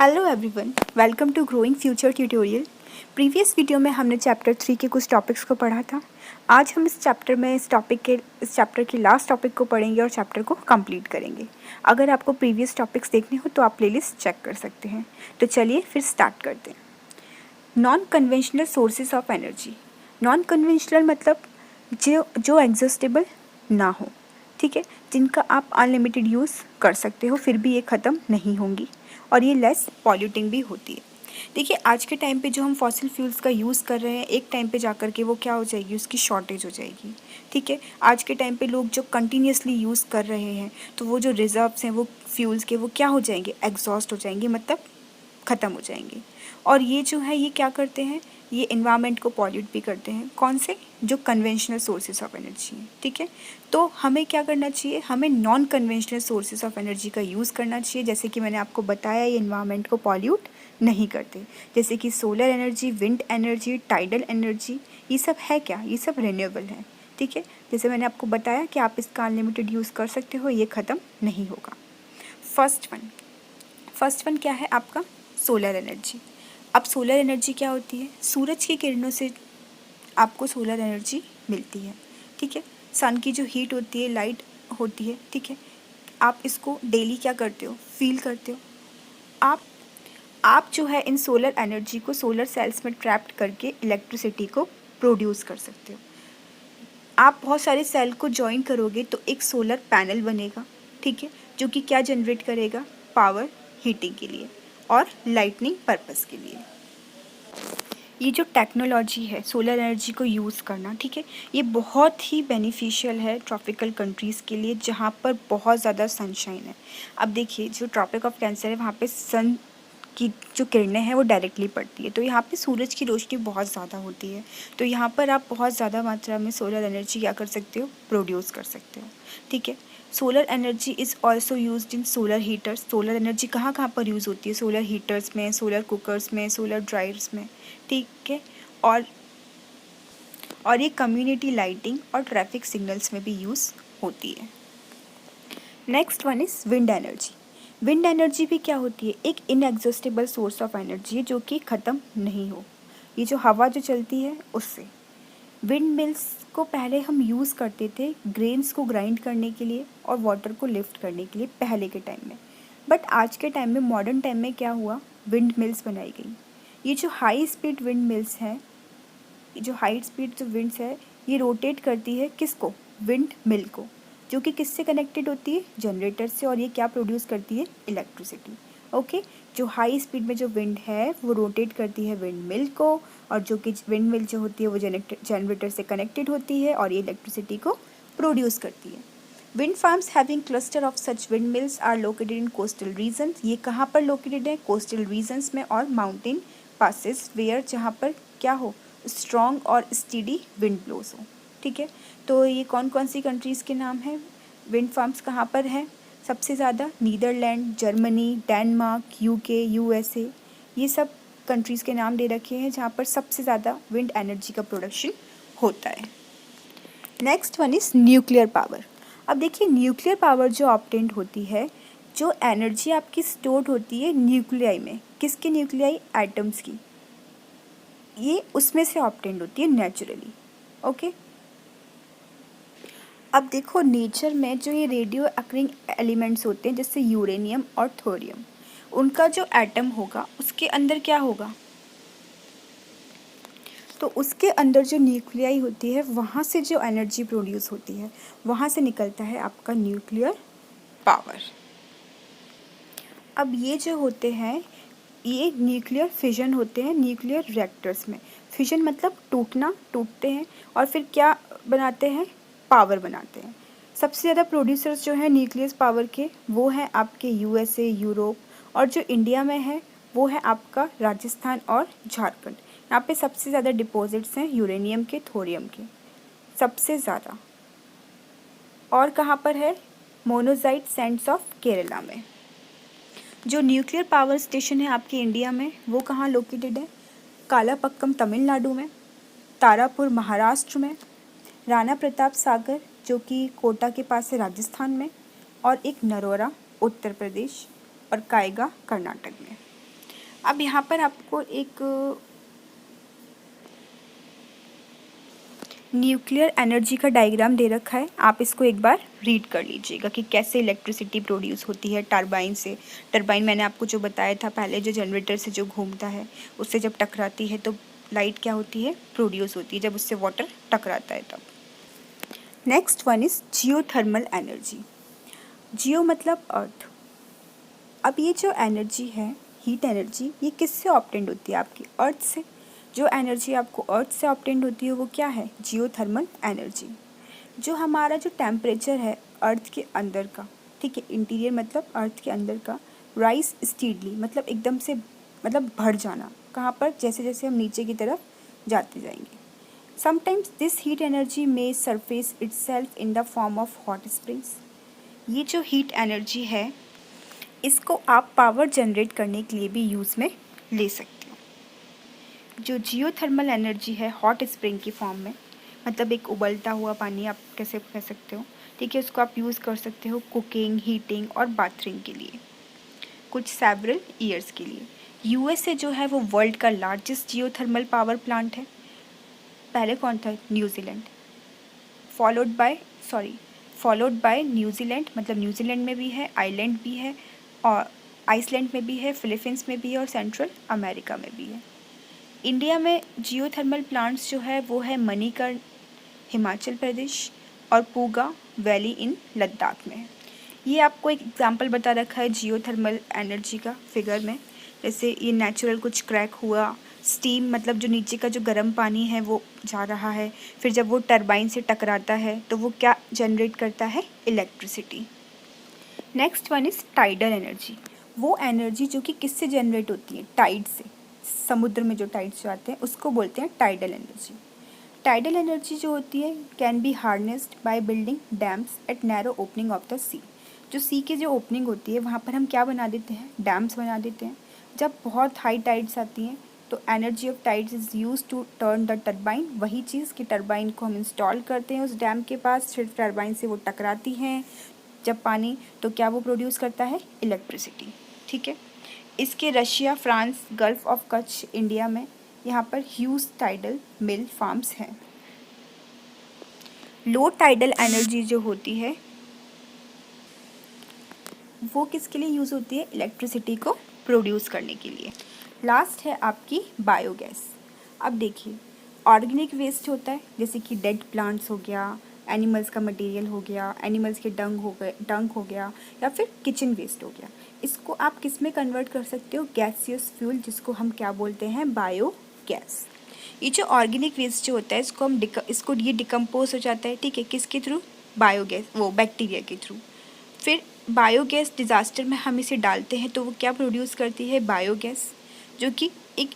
Hello everyone, welcome to growing future tutorial. Previous video में हमने chapter 3 के कुछ टॉपिक्स को पढ़ा था। आज हम इस चैप्टर के लास्ट टॉपिक को पढ़ेंगे और चैप्टर को कंप्लीट करेंगे। अगर आपको प्रीवियस टॉपिक्स देखने हो तो आप प्लेलिस्ट चेक कर सकते हैं। तो चलिए फिर स्टार्ट करते हैं। Non conventional sources of energy. Non conventional मतलब जो एग्जॉस्टेबल ना हो, ठीक है, जिनका आप अनलिमिटेड यूज़ कर सकते हो फिर भी ये ख़त्म नहीं होंगी और ये लेस पॉल्यूटिंग भी होती है। देखिए, आज के टाइम पे जो हम फॉसिल फ्यूल्स का यूज़ कर रहे हैं, एक टाइम पे जाकर के वो क्या हो जाएगी, उसकी शॉर्टेज हो जाएगी। ठीक है, आज के टाइम पे लोग जो कंटिन्यूसली यूज़ कर रहे हैं तो वो जो रिजर्व्स हैं वो फ्यूल्स के, वो क्या हो जाएंगे, एग्जॉस्ट हो जाएंगे, मतलब ख़त्म हो जाएंगे। और ये जो है ये क्या करते हैं, ये इन्वायरमेंट को पॉल्यूट भी करते हैं। कौन से? जो कन्वेंशनल सोर्सेज ऑफ एनर्जी हैं। ठीक है, तो हमें क्या करना चाहिए, हमें non conventional sources of energy का यूज़ करना चाहिए। जैसे कि मैंने आपको बताया, ये इन्वायरमेंट को पॉल्यूट नहीं करते। जैसे कि solar energy, wind energy, tidal energy, ये सब है क्या, ये सब रिन्यूएबल है। ठीक है, जैसे मैंने आपको बताया कि आप इसका अनलिमिटेड यूज़ कर सकते हो, ये ख़त्म नहीं होगा। फर्स्ट वन क्या है आपका? Solar energy. अब सोलर एनर्जी क्या होती है? सूरज की किरणों से आपको सोलर एनर्जी मिलती है। ठीक है, सन की जो हीट होती है, लाइट होती है, ठीक है, आप इसको डेली क्या करते हो, फील करते हो। आप जो है इन सोलर एनर्जी को सोलर सेल्स में ट्रैप्ड करके इलेक्ट्रिसिटी को प्रोड्यूस कर सकते हो। आप बहुत सारे सेल को जॉइन करोगे तो एक सोलर पैनल बनेगा, ठीक है, जो कि क्या जनरेट करेगा, पावर हीटिंग के लिए और लाइटनिंग पर्पस के लिए। ये जो टेक्नोलॉजी है सोलर एनर्जी को यूज़ करना, ठीक है, ये बहुत ही बेनिफिशियल है ट्रॉपिकल कंट्रीज़ के लिए जहाँ पर बहुत ज़्यादा सनशाइन है। अब देखिए, जो ट्रॉपिक ऑफ कैंसर है वहाँ पे सन की जो किरणें हैं वो डायरेक्टली पड़ती है, तो यहाँ पे सूरज की रोशनी बहुत ज़्यादा होती है। तो यहाँ पर आप बहुत ज़्यादा मात्रा में सोलर एनर्जी क्या कर सकते हो, प्रोड्यूस कर सकते हो। ठीक है, solar energy is also used in solar heaters. Solar energy कहाँ कहाँ पर यूज़ होती है? सोलर हीटर्स में, सोलर कुकर्स में, सोलर ड्रायर्स में। ठीक है, और ये कम्युनिटी लाइटिंग और ट्रैफिक सिग्नल्स में भी यूज़ होती है। Next one is wind energy. Wind energy भी क्या होती है? एक इनएग्जॉस्टेबल सोर्स ऑफ एनर्जी है जो कि ख़त्म नहीं हो। ये जो हवा जो चलती है उससे। विंड मिल्स को पहले हम यूज़ करते थे ग्रेन्स को ग्राइंड करने के लिए और वाटर को लिफ्ट करने के लिए पहले के टाइम में। बट आज के टाइम में, मॉडर्न टाइम में क्या हुआ, विंड मिल्स बनाई गई। ये जो हाई स्पीड विंड मिल्स हैं, जो हाई स्पीड जो विंड्स है, ये रोटेट करती है किसको, विंड मिल को, जो कि किससे कनेक्टेड होती है, जनरेटर से, और ये क्या प्रोड्यूस करती है, इलेक्ट्रिसिटी। ओके, जो हाई स्पीड में जो विंड है वो रोटेट करती है विंड मिल को, और जो कि विंड मिल जो होती है वो जनरेटर से कनेक्टेड होती है और ये इलेक्ट्रिसिटी को प्रोड्यूस करती है। Wind farms having cluster of such wind mills are located in coastal region. ये कहाँ पर लोकेटेड है? कोस्टल रीजन्स में और माउंटेन पासेस वेयर, जहाँ पर क्या हो, स्ट्रॉन्ग और स्टीडी विंड ब्लोज हो। ठीक है, तो ये कौन कौन सी कंट्रीज़ के नाम हैं? विंड फार्म्स कहाँ पर हैं सबसे ज़्यादा? Netherland, Germany, Denmark, UK, USA, ये सब कंट्रीज़ के नाम दे रखे हैं जहाँ पर सबसे ज़्यादा विंड एनर्जी का प्रोडक्शन होता है। Next one is nuclear power. अब देखिए, न्यूक्लियर पावर जो ऑब्टेन्ड होती है, जो एनर्जी आपकी स्टोर्ड होती है न्यूक्लियाई में, किसके न्यूक्लियाई? एटम्स की, ये उसमें से ऑब्टेन्ड होती है नेचुरली। ओके, अब देखो, नेचर में जो ये रेडियो अक्रिंग एलिमेंट्स होते हैं जैसे यूरेनियम और थोरियम, उनका जो एटम होगा उसके अंदर क्या होगा, तो उसके अंदर जो न्यूक्लियाई होती है वहाँ से जो एनर्जी प्रोड्यूस होती है, वहाँ से निकलता है आपका न्यूक्लियर पावर। अब ये जो होते हैं, ये न्यूक्लियर फिजन होते हैं न्यूक्लियर रिएक्टर्स में। फिजन मतलब टूटना, टूटते हैं और फिर क्या बनाते हैं, पावर बनाते हैं। सबसे ज़्यादा प्रोड्यूसर्स जो हैं न्यूक्लियस पावर के, वो हैं आपके यूएसए, यूरोप, और जो इंडिया में है वो है आपका राजस्थान और झारखंड। यहाँ पे सबसे ज़्यादा डिपॉजिट्स हैं यूरेनियम के, थोरियम के, सबसे ज़्यादा। और कहाँ पर है? मोनोज़ाइट सैंड्स ऑफ केरला में। जो न्यूक्लियर पावर स्टेशन है आपके इंडिया में वो कहाँ लोकेटेड है? कालापक्कम तमिलनाडु में, तारापुर महाराष्ट्र में, राणा प्रताप सागर जो कि कोटा के पास है राजस्थान में, और एक नरोरा उत्तर प्रदेश, और कायगा कर्नाटक में। अब यहाँ पर आपको एक न्यूक्लियर एनर्जी का डायग्राम दे रखा है, आप इसको एक बार रीड कर लीजिएगा कि कैसे इलेक्ट्रिसिटी प्रोड्यूस होती है टरबाइन से। टरबाइन मैंने आपको जो बताया था पहले, जो जनरेटर से जो घूमता है उससे जब टकराती है तो लाइट क्या होती है, प्रोड्यूस होती है, जब उससे वाटर टकराता है तब। Next one is geothermal energy. Geo मतलब अर्थ। अब ये जो एनर्जी है, हीट एनर्जी, ये किससे ऑब्टेन्ड होती है, आपकी अर्थ से। जो एनर्जी आपको अर्थ से ऑब्टेन्ड होती है वो क्या है, जियोथर्मल एनर्जी। जो हमारा जो टेम्परेचर है अर्थ के अंदर का, ठीक है, इंटीरियर मतलब अर्थ के अंदर का, राइज स्टीडली मतलब एकदम से, मतलब बढ़ जाना, कहाँ पर, जैसे जैसे हम नीचे की तरफ जाते जाएंगे। Sometimes this heat energy may surface itself in the form of hot springs. ये जो हीट एनर्जी है इसको आप पावर जनरेट करने के लिए भी यूज़ में ले सकते हो। जो जियोथर्मल एनर्जी है हॉट स्प्रिंग की फॉर्म में, मतलब एक उबलता हुआ पानी आप कैसे कह सकते हो, ठीक है, उसको आप यूज़ कर सकते हो कुकिंग, हीटिंग और बाथरिंग के लिए कुछ सेवरल ईयर्स के लिए। यूएसए जो है वो वर्ल्ड का लार्जेस्ट जियोथर्मल पावर प्लांट है। पहले कौन था, न्यूजीलैंड, फॉलोड बाय न्यूजीलैंड, मतलब न्यूजीलैंड में भी है, आइलैंड भी है, और आइसलैंड में भी है, फिलीपींस में भी है, और सेंट्रल अमेरिका में भी है। इंडिया में जियोथर्मल प्लांट्स जो है वो है मणिकर्ण हिमाचल प्रदेश और पूगा वैली इन लद्दाख में। ये आपको एक एग्जांपल बता रखा है जियोथर्मल एनर्जी का फिगर में, जैसे ये नेचुरल कुछ क्रैक हुआ, स्टीम मतलब जो नीचे का जो गर्म पानी है वो जा रहा है, फिर जब वो टरबाइन से टकराता है तो वो क्या जनरेट करता है, electricity. Next one is tidal energy. वो एनर्जी जो कि किससे जनरेट होती है, टाइड से, समुद्र में जो टाइड्स जो आते हैं उसको बोलते हैं टाइडल एनर्जी। टाइडल एनर्जी जो होती है can be harnessed by building dams at narrow opening of the sea. जो सी की जो ओपनिंग होती है वहाँ पर हम क्या बना देते हैं, डैम्स बना देते हैं। जब बहुत हाई टाइड्स आती हैं तो energy of tides is use to turn the turbine. वही चीज़ कि टरबाइन को हम इंस्टॉल करते हैं उस डैम के पास, फिर टरबाइन से वो टकराती हैं जब पानी, तो क्या वो प्रोड्यूस करता है, इलेक्ट्रिसिटी, ठीक है। इसके Russia, France, gulf of Kutch, India में यहाँ पर ह्यूज टाइडल मिल फार्म्स हैं। लो टाइडल एनर्जी जो होती है वो किसके लिए यूज़ होती है, इलेक्ट्रिसिटी को प्रोड्यूस करने के लिए। लास्ट है आपकी बायोगैस। अब देखिए, ऑर्गेनिक वेस्ट होता है जैसे कि डेड प्लांट्स हो गया, एनिमल्स का मटेरियल हो गया, एनिमल्स के डंग हो गया, या फिर किचन वेस्ट हो गया। इसको आप किस में कन्वर्ट कर सकते हो, गैसियस फ्यूल, जिसको हम क्या बोलते हैं, बायोगैस। ये जो ऑर्गेनिक वेस्ट जो होता है इसको ये डिकम्पोज हो जाता है, ठीक है, किसके थ्रू, बायोगैस, वो बैक्टीरिया के थ्रू। फिर बायोगैस डिज़ास्टर में हम इसे डालते हैं तो वो क्या प्रोड्यूस करती है, बायोगैस, जो कि एक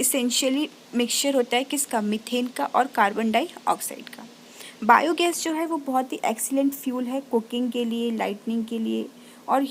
इसेंशियली मिक्सचर होता है किसका, मीथेन का और कार्बन डाइऑक्साइड का। बायोगैस जो है वो बहुत ही एक्सीलेंट फ्यूल है कुकिंग के लिए, लाइटनिंग के लिए, और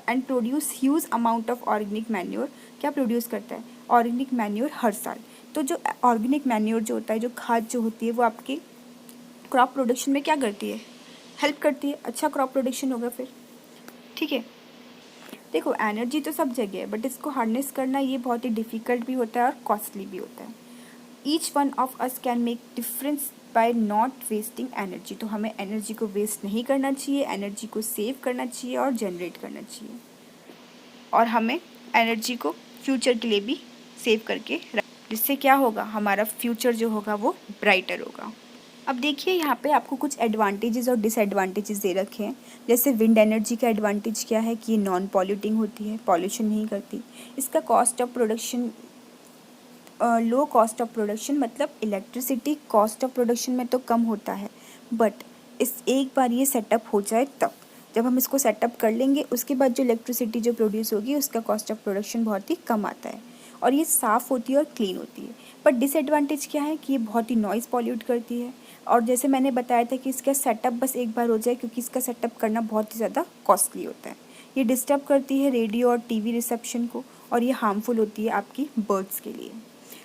and produce huge amount of organic manure. क्या प्रोड्यूस करता है, ऑर्गेनिक मैन्योर हर साल। तो जो ऑर्गेनिक मैन्योर जो होता है, जो खाद जो होती है, वो आपकी क्रॉप प्रोडक्शन में क्या करती है, हेल्प करती है, अच्छा क्रॉप प्रोडक्शन होगा फिर, ठीक है। देखो, एनर्जी तो सब जगह है बट इसको हार्नेस करना ये बहुत ही डिफ़िकल्ट भी होता है और कॉस्टली भी होता है। Each one of us can make difference bye not wasting energy. तो हमें एनर्जी को वेस्ट नहीं करना चाहिए, एनर्जी को सेव करना चाहिए और जनरेट करना चाहिए, और हमें एनर्जी को फ्यूचर के लिए भी सेव करके जिससे क्या होगा, हमारा फ्यूचर जो होगा वो ब्राइटर होगा। अब देखिए यहाँ पे आपको कुछ एडवांटेजेस और डिसएडवांटेजेस दे रखे हैं। जैसे विंड एनर्जी का एडवांटेज क्या है कि ये नॉन पॉल्यूटिंग होती है, पॉल्यूशन नहीं करती। इसका cost of production, low cost of production, मतलब इलेक्ट्रिसिटी कॉस्ट ऑफ प्रोडक्शन में तो कम होता है, बट इस एक बार ये सेटअप हो जाए तब, जब हम इसको सेटअप कर लेंगे उसके बाद जो इलेक्ट्रिसिटी जो प्रोड्यूस होगी उसका कॉस्ट ऑफ प्रोडक्शन बहुत ही कम आता है, और ये साफ़ होती है और क्लीन होती है। बट डिसएडवांटेज क्या है कि ये बहुत ही नॉइज़ पॉल्यूट करती है, और जैसे मैंने बताया था कि इसका सेटअप बस एक बार हो जाए, क्योंकि इसका सेटअप करना बहुत ही ज़्यादा कॉस्टली होता है। ये डिस्टर्ब करती है रेडियो और टीवी रिसेप्शन को, और ये हार्मफुल होती है आपकी बर्ड्स के लिए।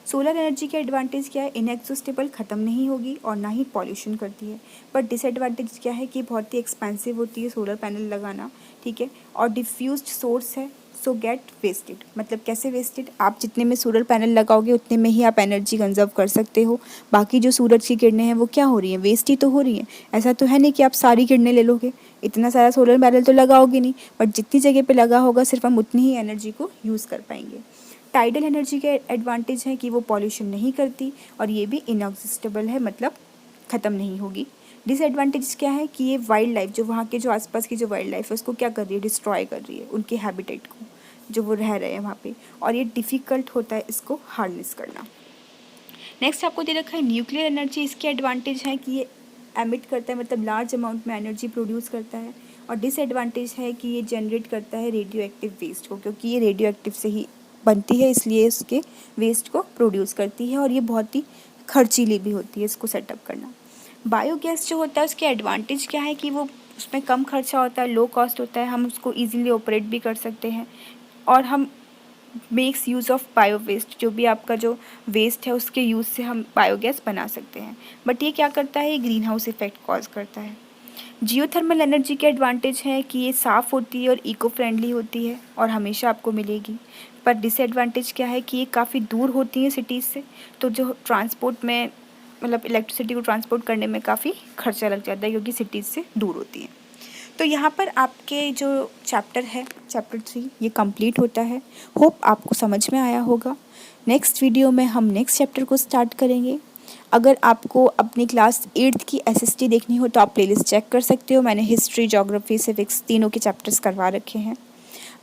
सोलर एनर्जी का एडवांटेज क्या है, इनएग्जॉस्टेबल, ख़त्म नहीं होगी और ना ही पॉल्यूशन करती है। बट डिसएडवांटेज क्या है कि बहुत ही एक्सपेंसिव होती है सोलर पैनल लगाना, ठीक है, और डिफ्यूज्ड सोर्स है, सो गेट वेस्टेड। मतलब कैसे वेस्टेड, आप जितने में सोलर पैनल लगाओगे उतने में ही आप एनर्जी कंजर्व कर सकते हो। बाकी जो सूरज की किरणें हैं वो क्या हो रही हैं, वेस्ट ही तो हो रही हैं। ऐसा तो है नहीं कि आप सारी किरणें ले लोगे, इतना सारा सोलर पैनल तो लगाओगे नहीं, बट जितनी जगह पे लगा होगा सिर्फ हम उतनी ही एनर्जी को यूज़ कर पाएंगे। टाइडल एनर्जी के एडवांटेज है कि वो पॉल्यूशन नहीं करती और ये भी इनएग्जिस्टेबल है, मतलब ख़त्म नहीं होगी। डिसएडवांटेज क्या है कि ये वाइल्ड लाइफ, जो वहाँ के जो आसपास की जो वाइल्ड लाइफ है उसको क्या कर रही है, डिस्ट्रॉय कर रही है, उनके हैबिटेट को जो वो रह रहे हैं वहाँ पे, और ये डिफ़िकल्ट होता है इसको हार्नेस करना। नेक्स्ट आपको दे रखा है न्यूक्लियर एनर्जी। इसके एडवांटेज है कि ये एमिट करता है, मतलब लार्ज अमाउंट में एनर्जी प्रोड्यूस करता है, और डिसएडवांटेज है कि ये जनरेट करता है रेडियो एक्टिव वेस्ट को, क्योंकि ये रेडियो एक्टिव से ही बनती है इसलिए इसके वेस्ट को प्रोड्यूस करती है, और ये बहुत ही खर्चीली भी होती है इसको सेटअप करना। बायोगैस जो होता है उसके एडवांटेज क्या है कि वो उसमें कम खर्चा होता है, लो कॉस्ट होता है, हम उसको ईजिली ऑपरेट भी कर सकते हैं, और हम makes use of bio waste, जो भी आपका जो वेस्ट है उसके यूज़ से हम बायोगैस बना सकते हैं। बट ये क्या करता है, ये ग्रीन हाउस इफेक्ट कॉज करता है। जियोथर्मल एनर्जी के एडवांटेज है कि ये साफ़ होती है और इको फ्रेंडली होती है और हमेशा आपको मिलेगी। पर डिसएडवांटेज क्या है कि ये काफ़ी दूर होती है सिटीज़ से, तो जो ट्रांसपोर्ट में, मतलब इलेक्ट्रिसिटी को ट्रांसपोर्ट करने में काफ़ी खर्चा लग जाता है क्योंकि सिटीज़ से दूर होती है। तो यहाँ पर आपके जो चैप्टर है, चैप्टर 3, ये कंप्लीट होता है। होप आपको समझ में आया होगा। नेक्स्ट वीडियो में हम नेक्स्ट चैप्टर को स्टार्ट करेंगे। अगर आपको अपनी क्लास 8th की SST देखनी हो तो आप प्लेलिस्ट चेक कर सकते हो। मैंने हिस्ट्री, ज्योग्राफी, सिविक्स तीनों के चैप्टर्स करवा रखे हैं।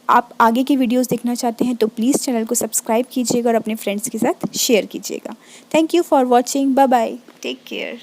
आप आगे की वीडियोस देखना चाहते हैं तो प्लीज़ चैनल को सब्सक्राइब कीजिएगा और अपने फ्रेंड्स के साथ शेयर कीजिएगा। Thank you for watching. Bye bye, take care.